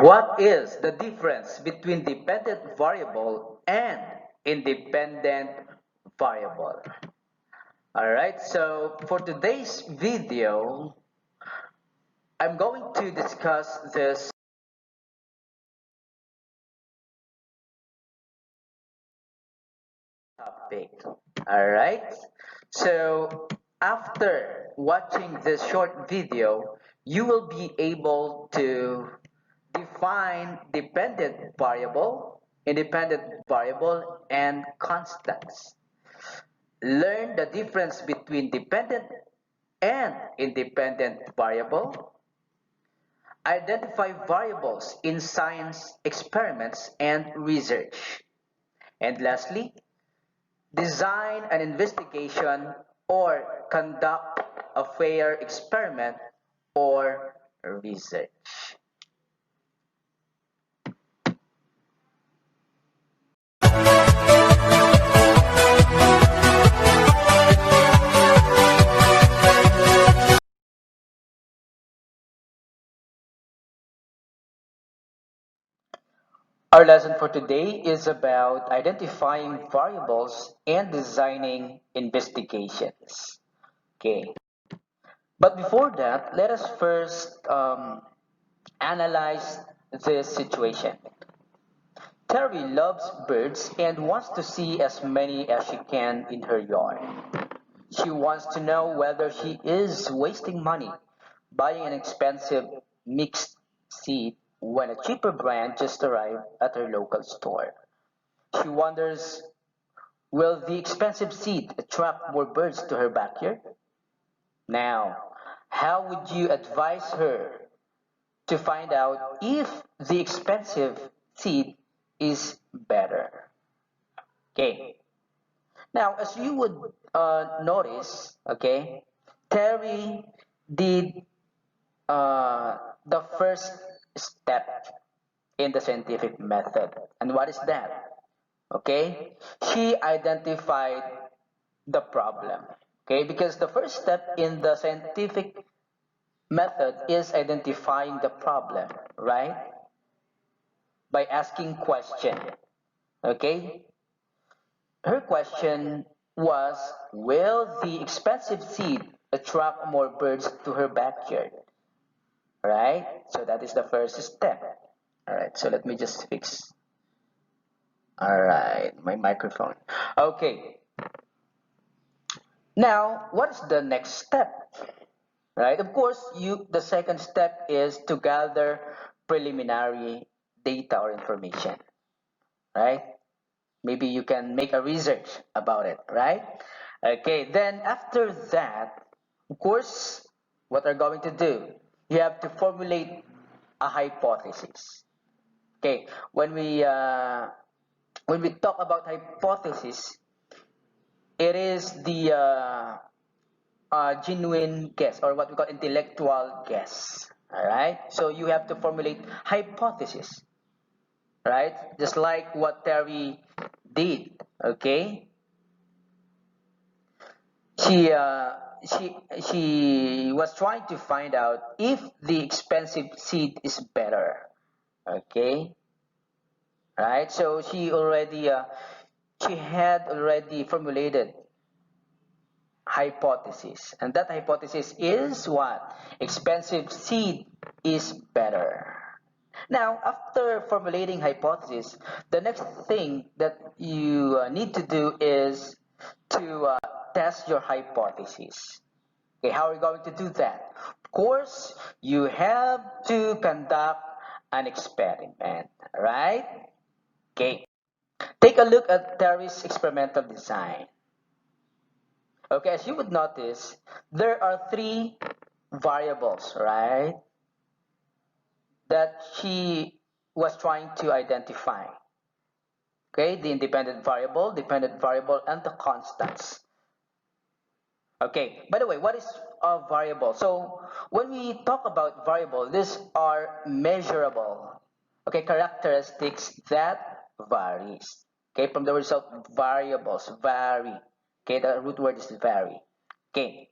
What is the difference between dependent variable and independent variable? Alright, so for today's video, I'm going to discuss this topic. Alright, so after watching this short video, you will be able to define dependent variable, independent variable, and constants. Learn the difference between dependent and independent variable. Identify variables in science experiments and research. And lastly, design an investigation or conduct a fair experiment or research. Our lesson for today is about identifying variables and designing investigations. Okay, but before that, let us first analyze this situation. Terry loves birds and wants to see as many as she can in her yard. She wants to know whether she is wasting money buying an expensive mixed seed when a cheaper brand just arrived at her local store. She wonders, will the expensive seed attract more birds to her backyard? Now, how would you advise her to find out if the expensive seed is better? Okay. Now, as you would notice, okay, Terry did the first step in the scientific method. And what is that? Okay, she identified the problem. Okay, because the first step in the scientific method is identifying the problem, right? By asking question. Okay, her question was, will the expensive seed attract more birds to her backyard? Right? So that is the first step. All right, so let me just fix. All right, my microphone. Okay, now what is the next step? Right? Of course, the second step is to gather preliminary data or information. Right? Maybe you can make a research about it, right? Okay, then after that, of course, what are going to do? You have to formulate a hypothesis. Okay, when we talk about hypothesis, it is the genuine guess or what we call intellectual guess. All right, so you have to formulate hypothesis, right? Just like what Terry did. Okay, she uh, she she was trying to find out if the expensive seed is better. Okay, right? So she had already formulated hypothesis, and that hypothesis is what expensive seed is better. Now, after formulating hypothesis, the next thing that you need to do is to test your hypothesis. Okay, how are you going to do that? Of course, you have to conduct an experiment, right? Okay, take a look at Terry's experimental design. Okay, as you would notice, there are three variables, right, that she was trying to identify. Okay, the dependent variable, and the constants. Okay, by the way, what is a variable? So when we talk about variable, these are measurable, okay, characteristics that varies. Okay, from the result variables, vary. Okay, the root word is vary. Okay,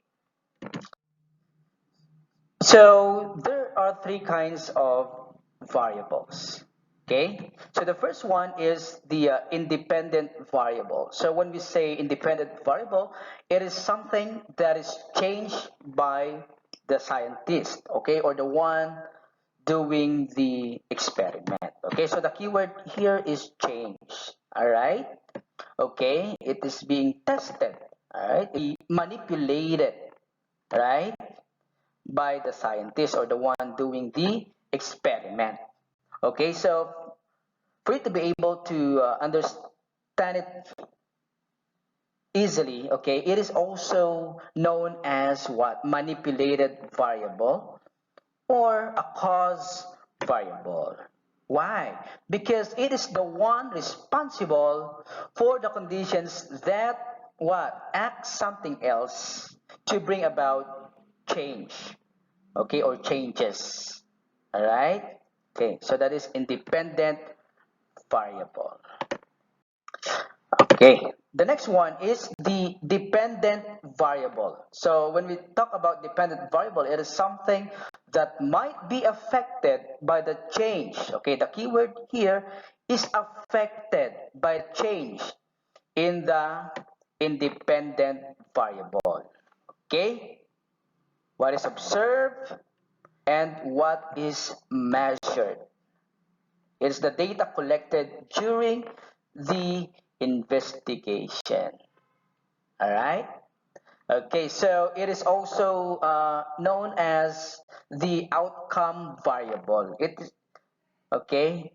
so there are three kinds of variables. Okay, so the first one is the independent variable. So when we say independent variable, it is something that is changed by the scientist, okay, or the one doing the experiment. Okay, so the keyword here is change. All right, okay, it is being tested, all right, manipulated, right, by the scientist or the one doing the experiment. Okay, so for you to be able to understand it easily, okay, it is also known as what? Manipulated variable or a cause variable. Why? Because it is the one responsible for the conditions that what? Act something else to bring about change, okay, or changes. All right? Okay, so that is independent variable. Okay, the next one is the dependent variable. So when we talk about dependent variable, it is something that might be affected by the change. Okay, the keyword here is affected by change in the independent variable. Okay, what is observed and what is measured. It's the data collected during the investigation. All right. Okay, so it is also known as the outcome variable. It is okay,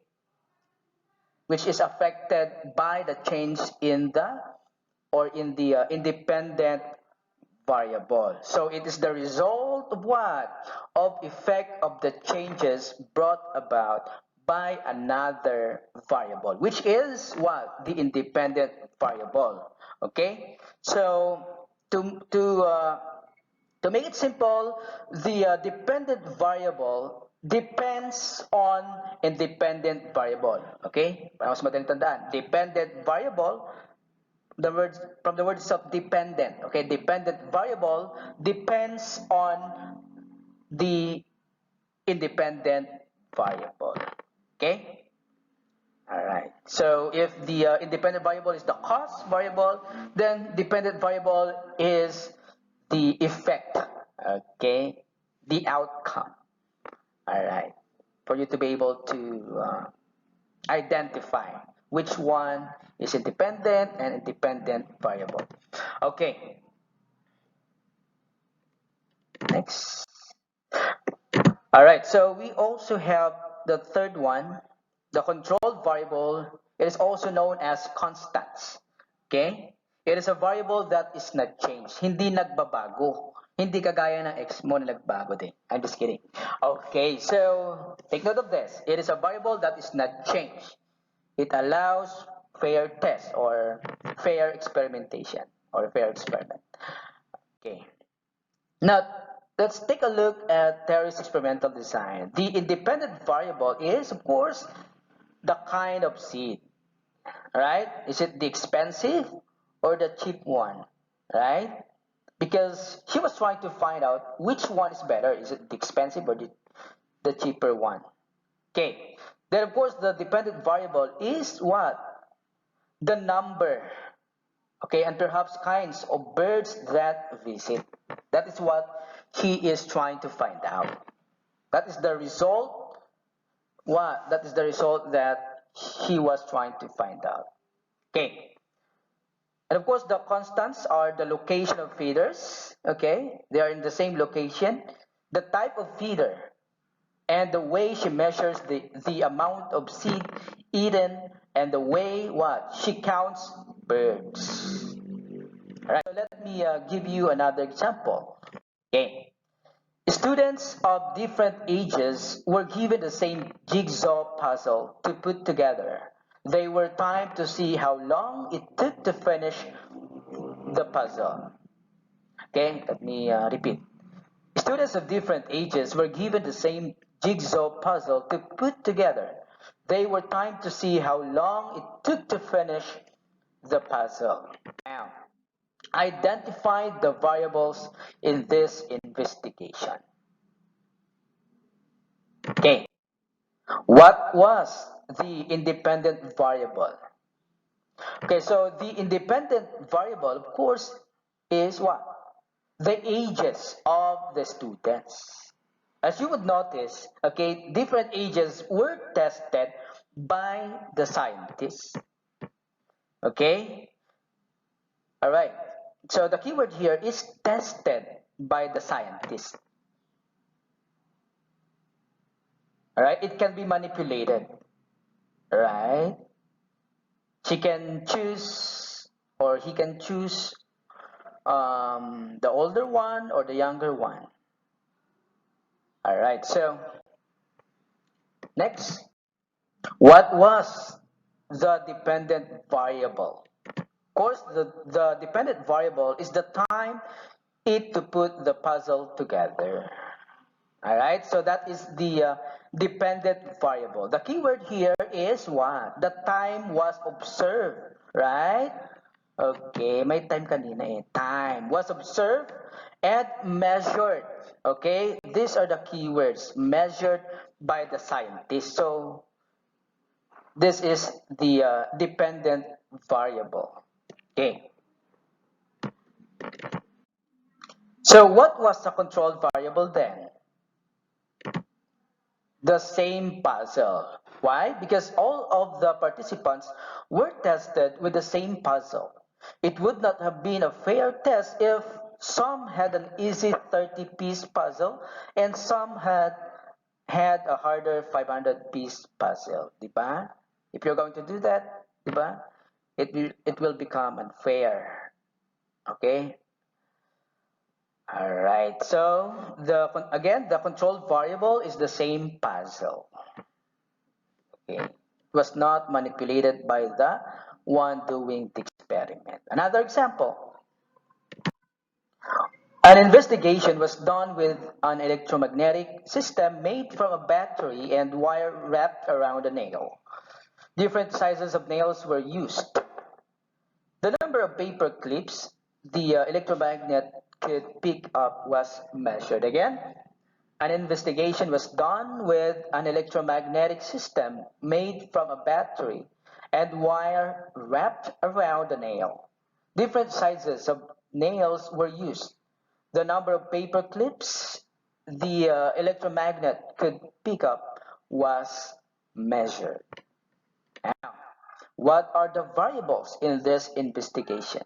which is affected by the change in the or in the independent variable. So it is the result of what? Of effect of the changes brought about by another variable, which is what? The independent variable. Okay? So to make it simple, the dependent variable depends on independent variable. Okay? Para mas madaling tandaan, dependent variable the word from the word itself dependent, okay, dependent variable depends on the independent variable. Okay, all right, so if the independent variable is the cause variable, then dependent variable is the effect, okay, the outcome. All right, for you to be able to identify which one is independent and independent variable. Okay, next. All right, so we also have the third one, the control variable. It is also known as constants. Okay? It is a variable that is not changed. Hindi nagbabago. Hindi kagaya ng x mo na nagbago din. I'm just kidding. Okay, so take note of this. It is a variable that is not changed. It allows fair test or fair experimentation or fair experiment. Okay. Now, let's take a look at Terry's experimental design. The independent variable is, of course, the kind of seed, right? Is it the expensive or the cheap one, right? Because she was trying to find out which one is better. Is it the expensive or the cheaper one? Okay. Then, of course, the dependent variable is what? The number, okay, and perhaps kinds of birds that visit. That is what he is trying to find out. That is the result. What? That is the result that he was trying to find out. Okay. And of course, the constants are the location of feeders. Okay, they are in the same location. The type of feeder and the way she measures the amount of seed eaten and the way what she counts birds. All right, so let me give you another example. Okay, students of different ages were given the same jigsaw puzzle to put together. They were timed to see how long it took to finish the puzzle. Okay, let me repeat. Students of different ages were given the same jigsaw puzzle to put together. They were timed to see how long it took to finish the puzzle. Now, identify the variables in this investigation. Okay, What was the independent variable? Okay, so the independent variable, of course, is what? The ages of the students. As you would notice, okay, different ages were tested by the scientists. Okay, all right. So the keyword here is tested by the scientists. All right, it can be manipulated. Right? She can choose, or he can choose the older one or the younger one. All right, so next, what was the dependent variable? Of course, the dependent variable is the time it to put the puzzle together. All right, so that is the dependent variable. The keyword here is what? The time was observed, right? Okay, may time kanina eh. Time was observed and measured. Okay, these are the keywords measured by the scientists. So this is the dependent variable. Okay. So what was the control variable then? The same puzzle. Why? Because all of the participants were tested with the same puzzle. It would not have been a fair test if some had an easy 30-piece puzzle and some had a harder 500-piece puzzle. Diba? If you're going to do that, diba? It will become unfair. Okay? All right. So the control variable is the same puzzle. Okay. It was not manipulated by the one doing the experiment. Another example. An investigation was done with an electromagnetic system made from a battery and wire wrapped around a nail. Different sizes of nails were used. The number of paper clips the electromagnet could pick up was measured. Again, an investigation was done with an electromagnetic system made from a battery and wire wrapped around a nail. Different sizes of nails were used. The number of paper clips the electromagnet could pick up was measured. Now, what are the variables in this investigation?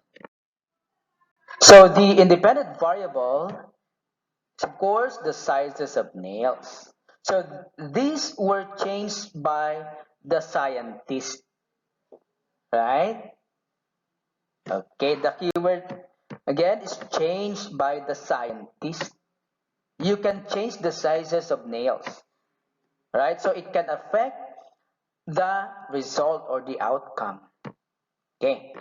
So the independent variable, of course, the sizes of nails. So these were changed by the scientist, right? Okay, the keyword again is changed by the scientist. You can change the sizes of nails, right? So it can affect the result or the outcome. Okay.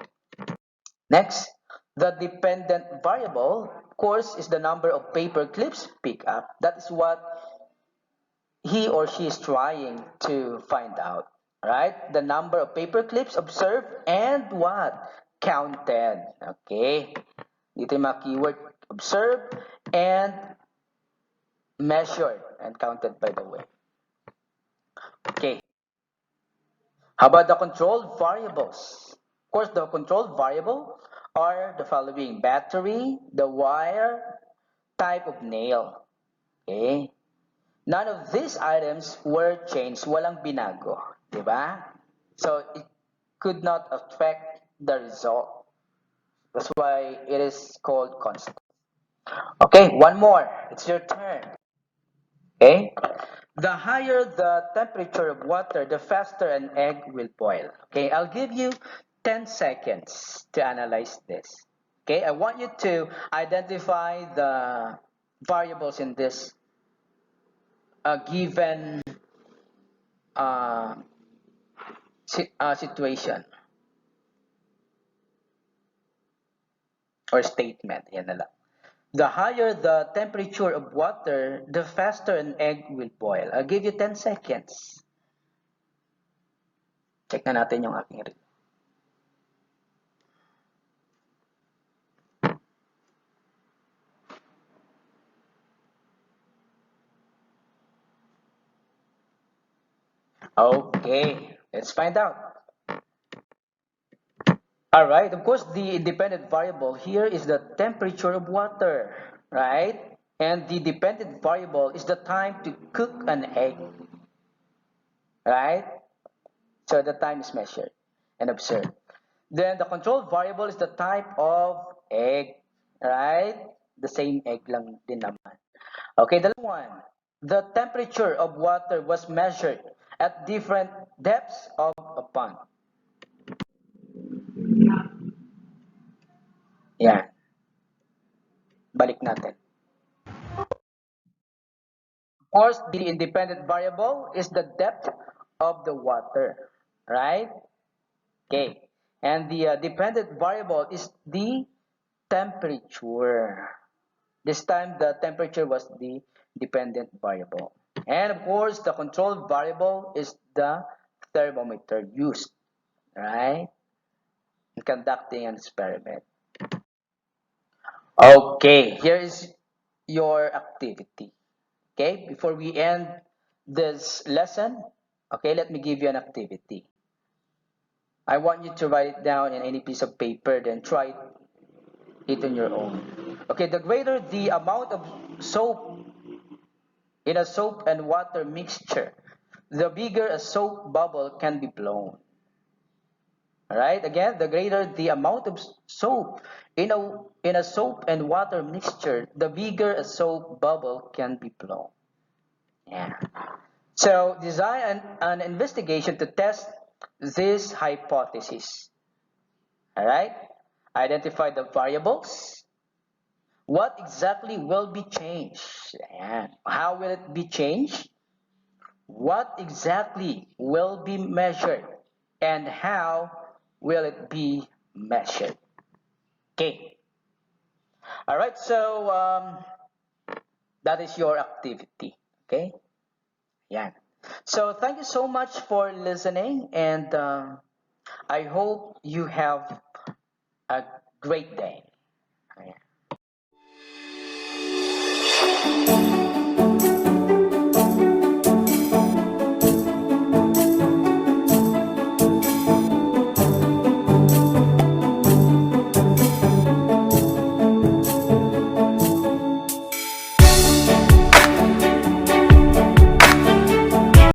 Next, the dependent variable, of course, is the number of paper clips picked up. That is what he or she is trying to find out, right? The number of paper clips observed and what? Counted. Okay. Dito yung mga keyword observed and measured and counted, by the way. Okay. How about the control variables? Of course, the control variable are the following: battery, the wire, type of nail. Okay? None of these items were changed. Walang binago. Diba? So, it could not affect the result. That's why it is called constant. Okay, one more. It's your turn. Okay? The higher the temperature of water, the faster an egg will boil. Okay, I'll give you 10 seconds to analyze this. Okay, I want you to identify the variables in this given uh, situation or statement. Yan na lang. The higher the temperature of water, the faster an egg will boil. I'll give you 10 seconds. Check na natin yung aking reel. Okay, let's find out. All right, of course, the independent variable here is the temperature of water, right? And the dependent variable is the time to cook an egg, right? So the time is measured and observed. Then the control variable is the type of egg, right? The same egg lang din naman. Okay, the last one. The temperature of water was measured at different depths of a pond. Yan, balik natin. Of course, the independent variable is the depth of the water, right? Okay. And the dependent variable is the temperature. This time, the temperature was the dependent variable. And of course, the control variable is the thermometer used, right, in conducting an experiment. Okay, here is your activity. Okay, before we end this lesson, okay, let me give you an activity. I want you to write it down in any piece of paper, then try it on your own. Okay, the greater the amount of soap in a soap and water mixture, the bigger a soap bubble can be blown. Alright, again, the greater the amount of soap in a soap and water mixture, the bigger a soap bubble can be blown. Yeah. So design an investigation to test this hypothesis. Alright? Identify the variables. What exactly will be changed? And how will it be changed? What exactly will be measured? And how will it be measured? Okay. Alright, so that is your activity. Okay? Yeah. So thank you so much for listening, and I hope you have a great day.